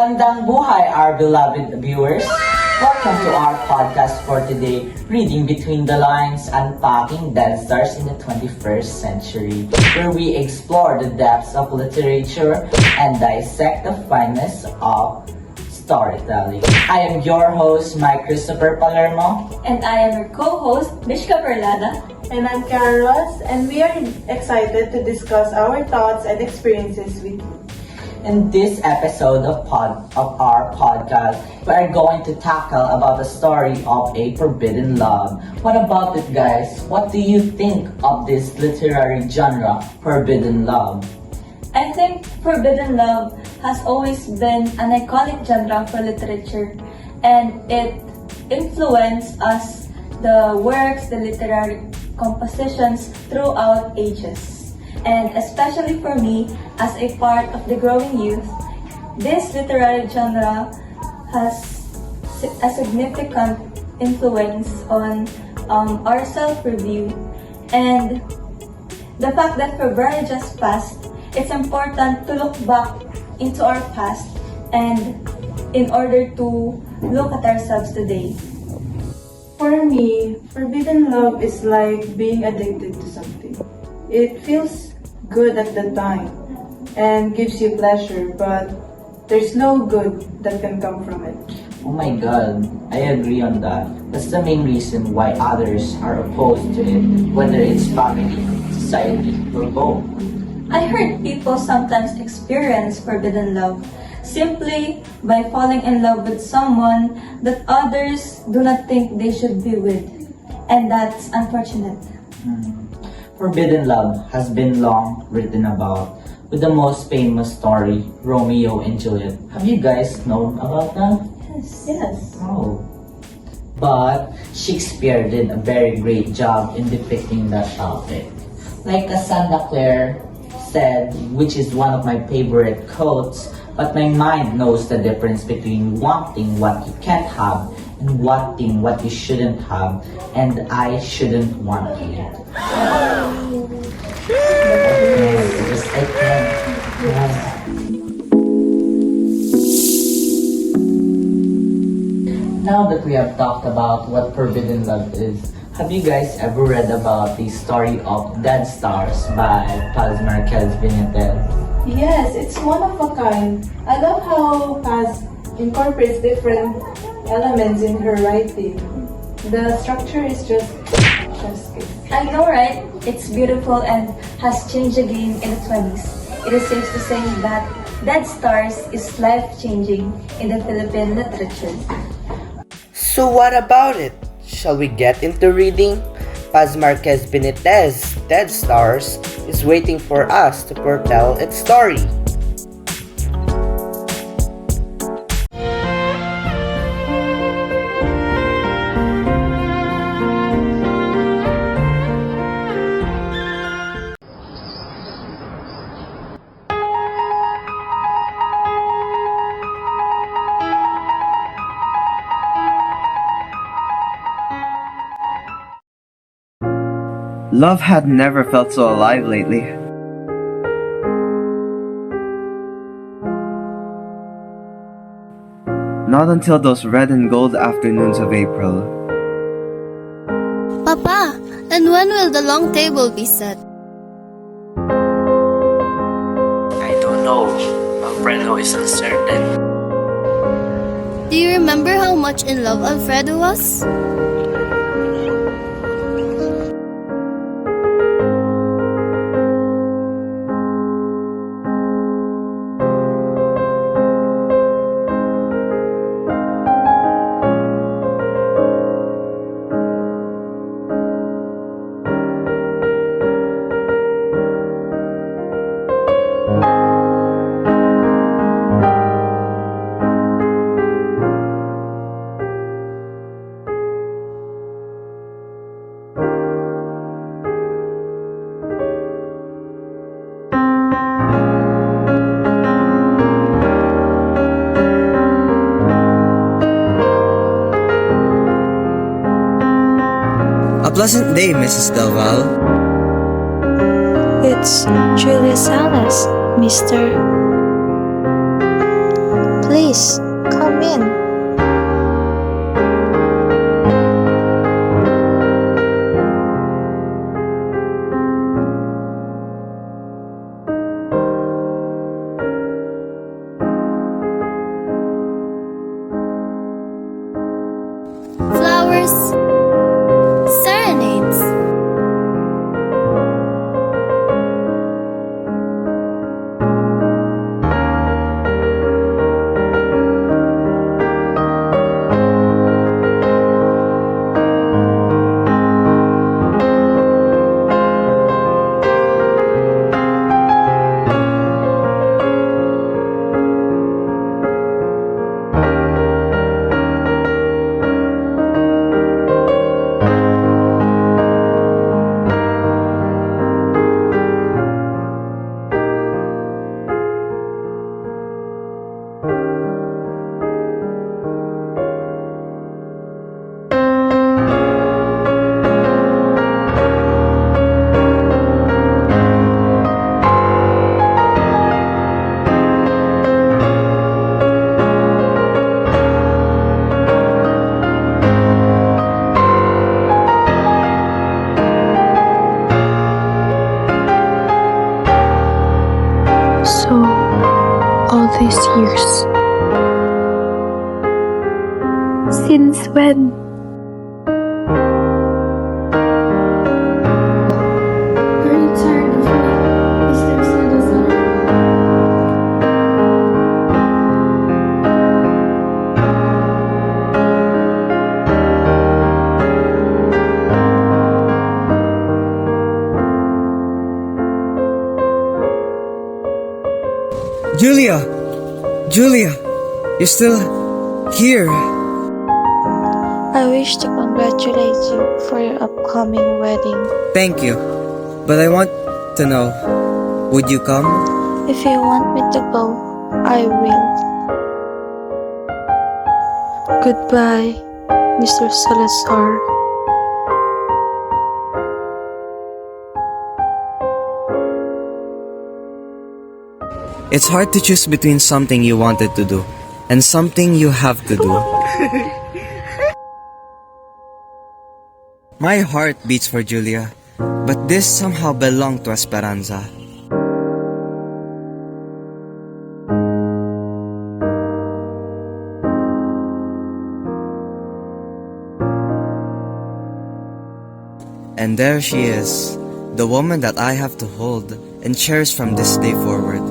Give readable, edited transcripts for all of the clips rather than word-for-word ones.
Magandang buhay, our beloved viewers. Welcome to our podcast for today, Reading Between the Lines, Unpacking Dead Stars in the 21st Century, where we explore the depths of literature and dissect the fineness of storytelling. I am your host, Mike Christopher Palermo. And I am your co-host, Mishka Perlada. And I'm Kara Ross, and we are excited to discuss our thoughts and experiences with you. In this episode of our podcast, we are going to tackle about the story of a forbidden love. What about it, guys? What do you think of this literary genre, forbidden love? I think forbidden love has always been an iconic genre for literature, and it influenced us, the works, the literary compositions throughout ages. And especially for me, as a part of the growing youth, this literary genre has a significant influence on our self-review. And the fact that February just passed, it's important to look back into our past and in order to look at ourselves today. For me, forbidden love is like being addicted to something. It feels good at the time and gives you pleasure, but there's no good that can come from it. Oh my god, I agree on that. That's the main reason why others are opposed to it, whether it's family, society, or both. I heard people sometimes experience forbidden love simply by falling in love with someone that others do not think they should be with. And that's unfortunate. Forbidden love has been long written about, with the most famous story, Romeo and Juliet. Have you guys known about that? Yes. Oh. But Shakespeare did a very great job in depicting that topic. Like Cassandra Clare said, which is one of my favorite quotes, but my mind knows the difference between wanting what you can't have and wanting what you shouldn't have, and I shouldn't want it. Yes, I can. Yes. Now that we have talked about what forbidden love is, have you guys ever read about the story of Dead Stars by Paz Marquez Benitez? Yes, it's one of a kind. I love how Paz incorporates different elements in her writing. The structure is just good. I know, right? It's beautiful and has changed again in the 20s. It is safe to say that Dead Stars is life-changing in the Philippine literature. So what about it? Shall we get into reading? Paz Marquez Benitez, Dead Stars, is waiting for us to foretell its story. Love had never felt so alive lately. Not until those red and gold afternoons of April. Papa, and when will the long table be set? I don't know. Alfredo is uncertain. Do you remember how much in love Alfredo was? pleasant day, Mrs. Del Val. It's Julia Salas, Mr. Please, come in. Flowers, serenades. So, all these years. Since when? Are you tired of me, Mr. Salazar? Julia! Julia! You're still here. I wish to congratulate you for your upcoming wedding. Thank you. But I want to know, would you come? If you want me to go, I will. Goodbye, Mr. Salazar. It's hard to choose between something you wanted to do and something you have to do. My heart beats for Julia, but this somehow belonged to Esperanza. And there she is, the woman that I have to hold and cherish from this day forward.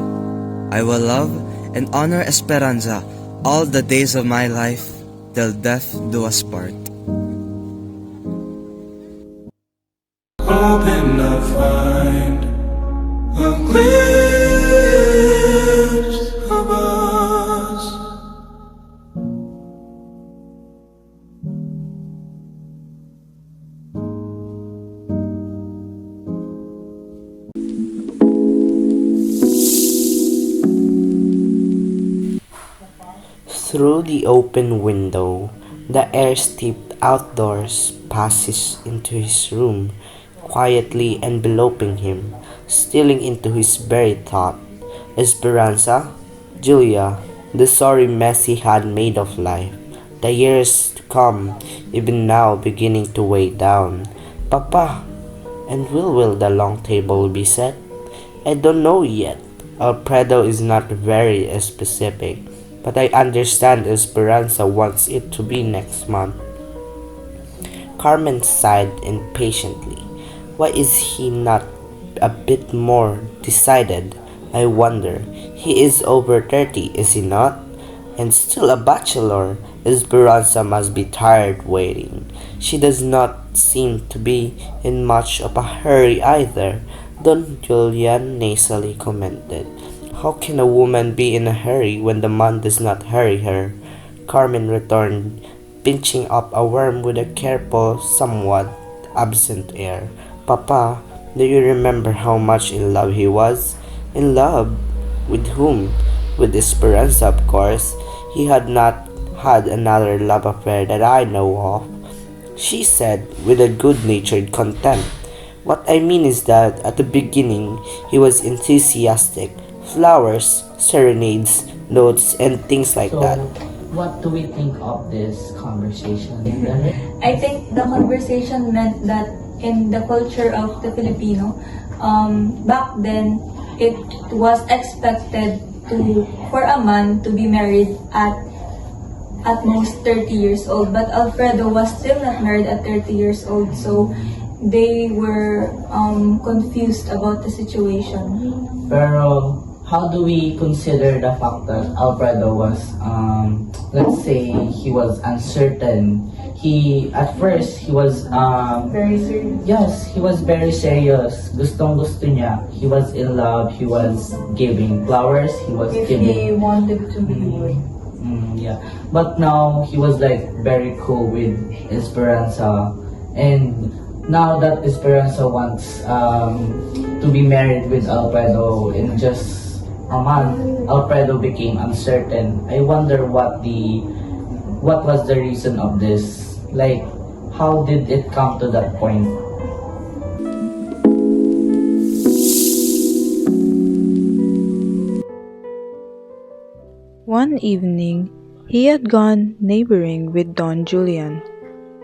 I will love and honor Esperanza all the days of my life till death do us part. Hoping to find a glimpse of us. Through the open window, the air steeped outdoors passes into his room, quietly enveloping him, stealing into his very thought. Esperanza, Julia, the sorry mess he had made of life, the years to come, even now beginning to weigh down. Papa, and will the long table be set? I don't know yet. Alfredo is not very specific, but I understand Esperanza wants it to be next month. Carmen sighed impatiently. Why is he not a bit more decided? I wonder. He is over 30, is he not? And still a bachelor. Esperanza must be tired waiting. She does not seem to be in much of a hurry either, Don Julian nasally commented. How can a woman be in a hurry when the man does not hurry her? Carmen returned, pinching up a worm with a careful, somewhat absent air. Papa, do you remember how much in love he was? In love? With whom? With Esperanza, of course. He had not had another love affair that I know of, she said with a good-natured contempt. What I mean is that at the beginning he was enthusiastic. Flowers, serenades, notes, and things like So, that. what do we think of this conversation? I think the conversation meant that in the culture of the Filipino, back then, it was expected for a man to be married at most 30 years old. But Alfredo was still not married at 30 years old, so they were confused about the situation. Pero, how do we consider the fact that Alfredo was, let's say, he was uncertain? At first, he was, Very serious. yes, he was very serious. Gustong-gusto niya. He was in love. He was giving flowers. He was If giving. he wanted to be with. Yeah. But now he was like very cool with Esperanza, and now that Esperanza wants to be married with Alfredo in just a month, Alfredo became uncertain. I wonder what was the reason of this? Like, how did it come to that point? One evening, he had gone neighboring with Don Julian,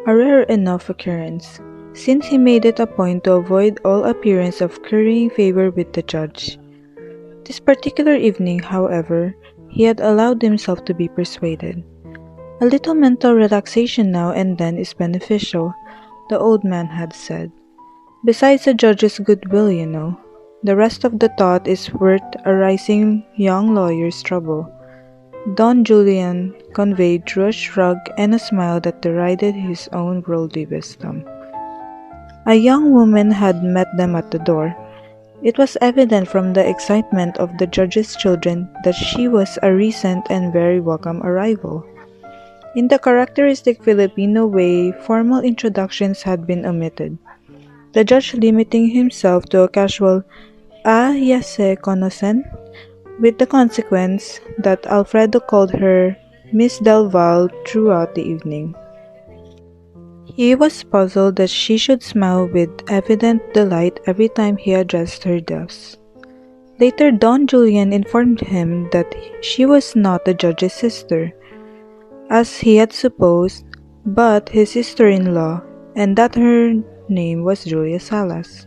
a rare enough occurrence, since he made it a point to avoid all appearance of currying favor with the judge. This particular evening, however, he had allowed himself to be persuaded. A little mental relaxation now and then is beneficial, the old man had said. Besides the judge's goodwill, you know, the rest of the thought is worth a rising young lawyer's trouble. Don Julian conveyed through a shrug and a smile that derided his own worldly wisdom. A young woman had met them at the door. It was evident from the excitement of the judge's children that she was a recent and very welcome arrival. In the characteristic Filipino way, formal introductions had been omitted, the judge limiting himself to a casual, ya se conocen? With the consequence that Alfredo called her Miss Del Val throughout the evening. He was puzzled that she should smile with evident delight every time he addressed her thus. Later, Don Julian informed him that she was not the judge's sister, as he had supposed, but his sister-in-law, and that her name was Julia Salas.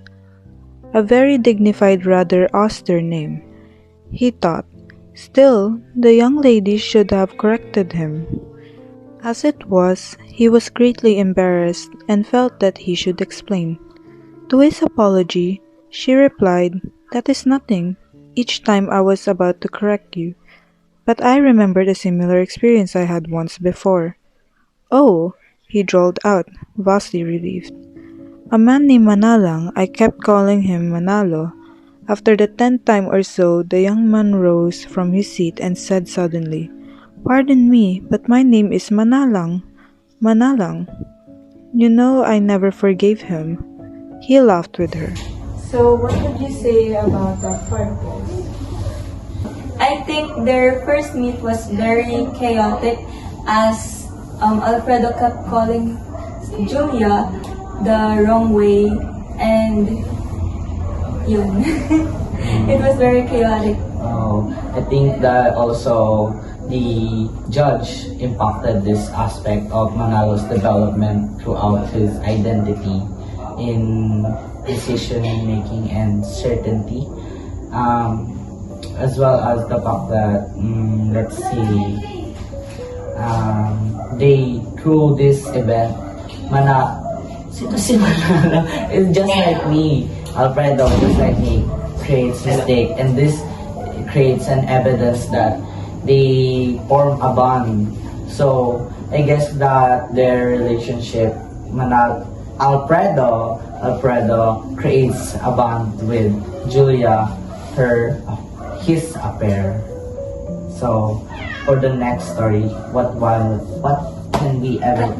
A very dignified, rather austere name, he thought. Still, the young lady should have corrected him. As it was, he was greatly embarrassed and felt that he should explain. To his apology, she replied, "That is nothing. Each time I was about to correct you. But I remembered a similar experience I had once before." "Oh," he drawled out, vastly relieved. "A man named Manalang, I kept calling him Manalo." After the 10th time or so, the young man rose from his seat and said suddenly, "Pardon me, but my name is Manalang. Manalang. You know, I never forgave him." He laughed with her. So, what would you say about that part? I think their first meet was very chaotic as Alfredo kept calling Julia the wrong way, and yun. It was very chaotic. I think that also the judge impacted this aspect of Manalo's development throughout his identity in decision making and certainty, as well as the fact that let's see, they through this event, sino si Manalo? It's just like me. Alfredo, just like me, creates mistake, and this creates an evidence that they form a bond. So I guess that their relationship, Alfredo creates a bond with Julia, his affair. So for the next story, what can we ever?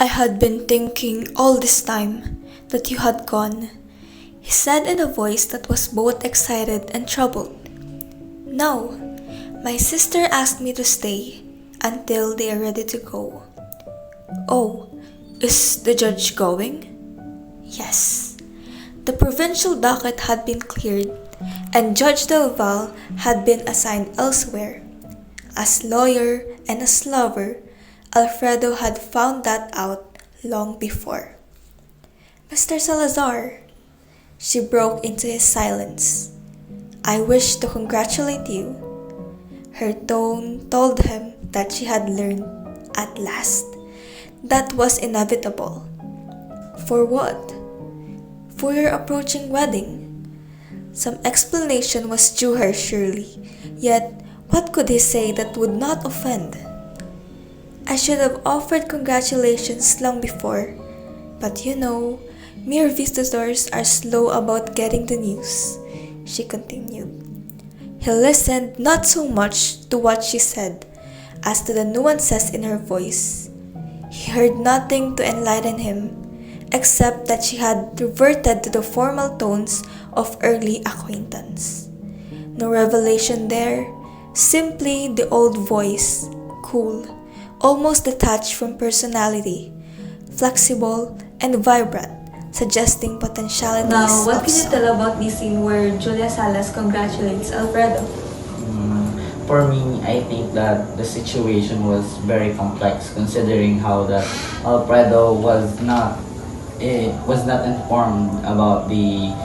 "I had been thinking all this time that you had gone," he said in a voice that was both excited and troubled. "No, my sister asked me to stay until they are ready to go." "Oh, Is the judge going? Yes. The provincial docket had been cleared, and Judge Del Val had been assigned elsewhere. As lawyer and as lover, Alfredo had found that out long before. Mr. Salazar, she broke into his silence. I wish to congratulate you. Her tone told him that she had learned, at last, that was inevitable. For what? For your approaching wedding. Some explanation was due her surely, yet what could he say that would not offend? I should have offered congratulations long before, but you know, mere visitors are slow about getting the news, she continued. He listened not so much to what she said as to the nuances in her voice. He heard nothing to enlighten him, except that she had reverted to the formal tones of early acquaintance. No revelation there, simply the old voice, cool, almost detached from personality, flexible and vibrant, suggesting potentialities Now, what of can you tell about the scene where Julia Salas congratulates Alfredo? For me, I think that the situation was very complex considering how that Alfredo was not informed about the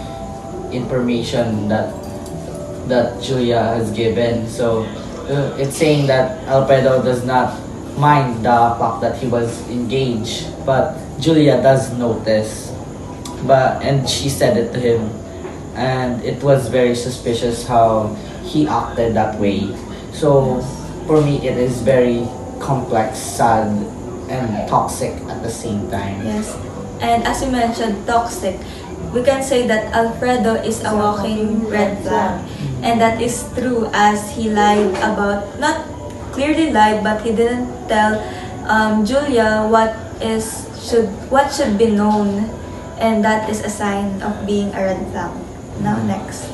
information that Julia has given. So it's saying that Alfredo does not mind the fact that he was engaged, but Julia does notice. And she said it to him, and it was very suspicious how he acted that way. So for me, it is very complex, sad, and toxic at the same time. Yes. And as you mentioned, toxic. We can say that Alfredo is a walking red flag. And that is true as he lied about, not clearly lied, but he didn't tell Julia what should be known. And that is a sign of being a red flag. Now next.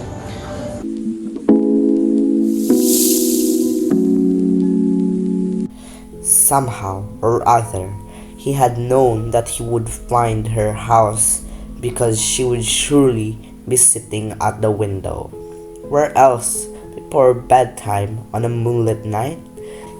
Somehow or other, he had known that he would find her house because she would surely be sitting at the window. Where else before bedtime on a moonlit night?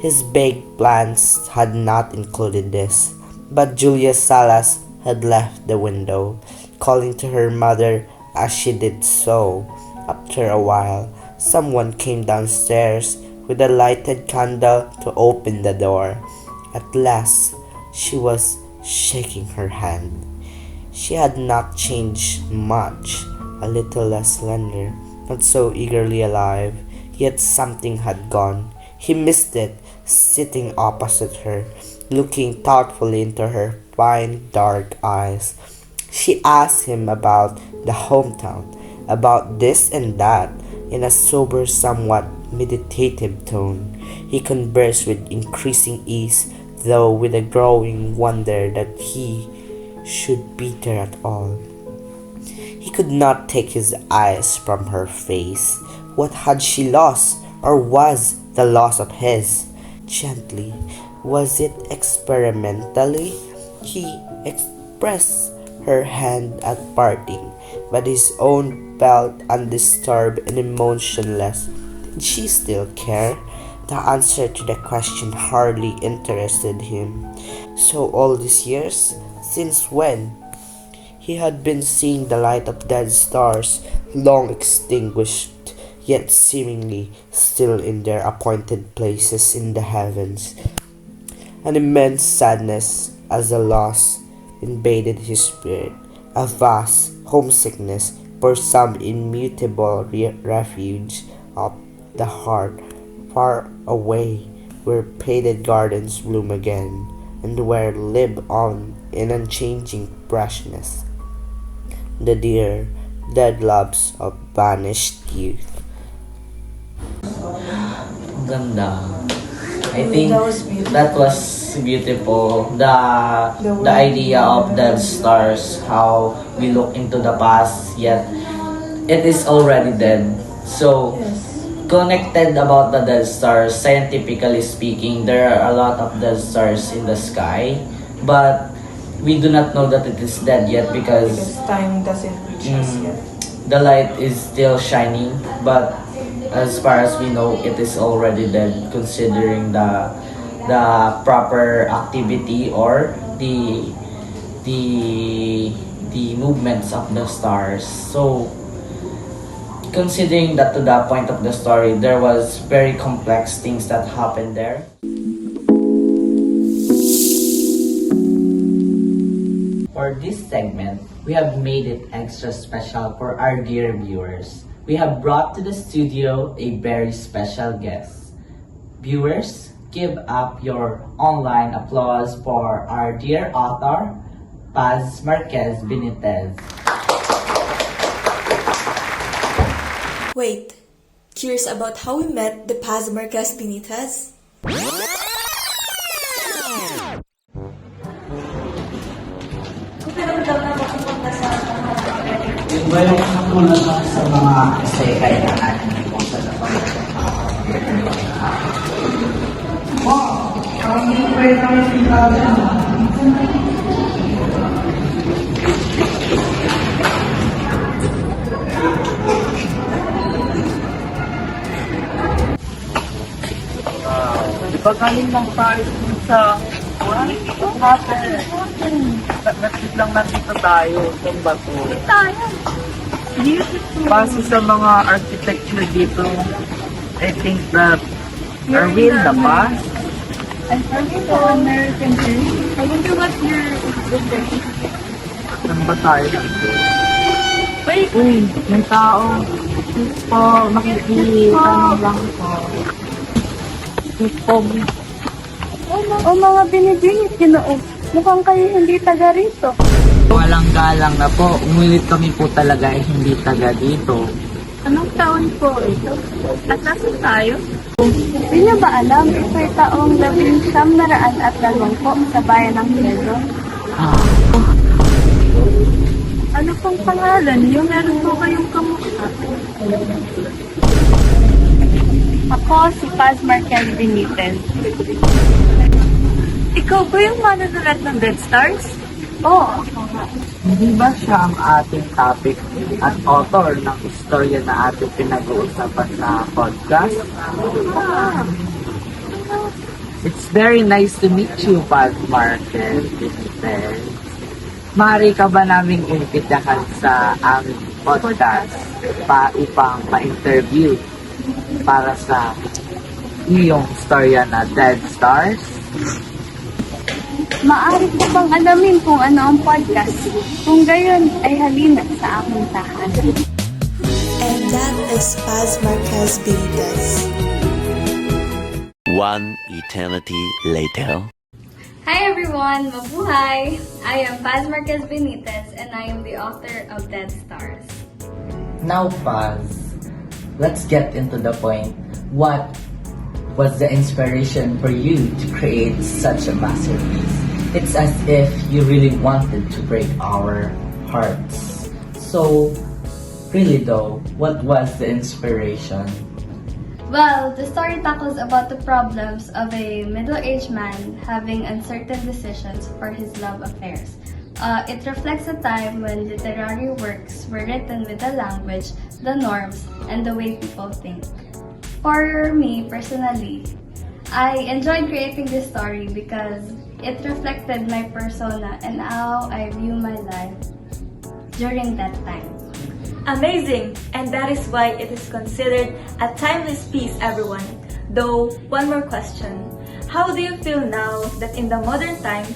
His vague plans had not included this, but Julia Salas had left the window, calling to her mother as she did so. After a while, someone came downstairs with a lighted candle to open the door. At last, she was shaking her hand. She had not changed much, a little less slender, not so eagerly alive, yet something had gone. He missed it, sitting opposite her, looking thoughtfully into her fine dark eyes. She asked him about the hometown, about this and that, in a sober, somewhat meditative tone. He conversed with increasing ease, though with a growing wonder that he should be there at all. He could not take his eyes from her face. What had she lost, or was the loss of his? Gently, was it experimentally? He expressed her hand at parting, but his own felt undisturbed and emotionless. Did she still care? The answer to the question hardly interested him. So all these years? Since when? He had been seeing the light of dead stars, long extinguished, yet seemingly still in their appointed places in the heavens. An immense sadness as a loss invaded his spirit, a vast homesickness for some immutable refuge of the heart, far away, where faded gardens bloom again, and where live on in unchanging freshness the dear, dead loves of vanished youth. Ang ganda. I think that was beautiful. The idea of dead stars, how we look into the past, yet it is already dead. So, connected about the dead stars, scientifically speaking, there are a lot of dead stars in the sky, but we do not know that it is dead yet because time doesn't reach us yet. the light is still shining, but as far as we know, it is already dead considering the proper activity or the movements of the stars. So considering that to the point of the story, there was very complex things that happened there. For this segment, we have made it extra special for our dear viewers. We have brought to the studio a very special guest. Viewers, give up your online applause for our dear author, Paz Marquez Benitez. Wait, curious about how we met the Paz Marquez Benitez? Yung ba yung katulad sa mga essay kaya na ating iposa sa Pagaling lang tayo sa Nagsit lang nandito tayo. Saan ba to? Base sa mga architecture dito, I think that are we in the past? Are you the American dream? I wonder what your Saan ba tayo dito? Uy, may tao. Please po, makikita lang po. Please po. O mga binibingit, Ginoo. Mukhang kayo hindi taga rito. Walang galang na po. Umulit kami po talaga ay hindi taga dito. Anong taon po ito? At nasan tayo? Hindi niyo ba alam, ito'y taong 1920 po sa bayan ng Quezon? Ano pong pangalan niyo? Meron po kayong kamukha. Ako si Paz Marquez Benitez. Ikaw ba yung manunulat ng Dead Stars? Oo, ako nga. Hindi ba siya ang ating topic at author ng istorya na ating pinag-uusapan sa podcast? It's very nice to meet you, Paz Marquez Benitez. Maaari ka ba naming imbitahan sa aming podcast upang ma-interview para sa iyong istorya na Dead Stars? Maaari ko bang alamin kung ano ang podcast? Kung gayon ay halina sa aming tahanan. And that is Paz Marquez Benitez. One eternity later. Hi everyone! Mabuhay! I am Paz Marquez Benitez and I am the author of Dead Stars. Now, Paz, let's get into the point. What was the inspiration for you to create such a masterpiece? It's as if you really wanted to break our hearts. So, really though, what was the inspiration? Well, the story tackles about the problems of a middle-aged man having uncertain decisions for his love affairs. It reflects a time when literary works were written with the language, the norms, and the way people think. For me, personally, I enjoyed creating this story because it reflected my persona and how I view my life during that time. Amazing! And that is why it is considered a timeless piece, everyone. Though, one more question. How do you feel now that in the modern time,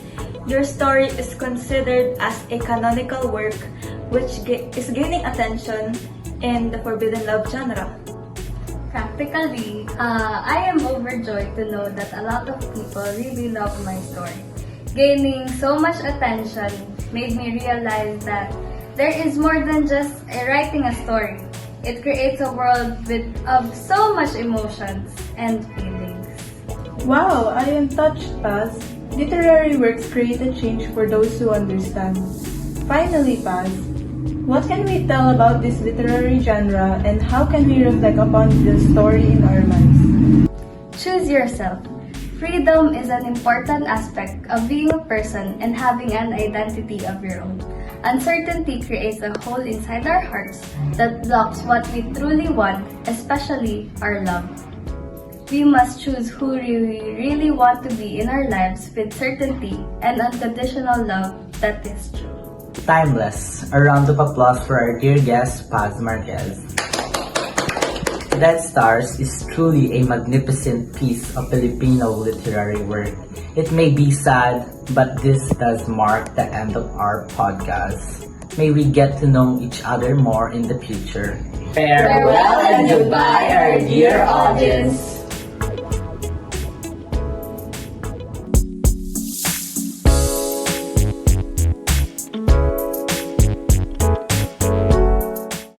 your story is considered as a canonical work which is gaining attention in the forbidden love genre? Practically, I am overjoyed to know that a lot of people really love my story. Gaining so much attention made me realize that there is more than just writing a story. It creates a world of so much emotions and feelings. Wow, I am touched, Paz. Literary works create a change for those who understand. Finally, Paz, what can we tell about this literary genre and how can we reflect upon the story in our lives? Choose yourself. Freedom is an important aspect of being a person and having an identity of your own. Uncertainty creates a hole inside our hearts that blocks what we truly want, especially our love. We must choose who we really want to be in our lives with certainty and unconditional love that is true. Timeless. A round of applause for our dear guest, Paz Marquez. Dead Stars is truly a magnificent piece of Filipino literary work. It may be sad, but this does mark the end of our podcast. May we get to know each other more in the future. Farewell and goodbye, our dear audience.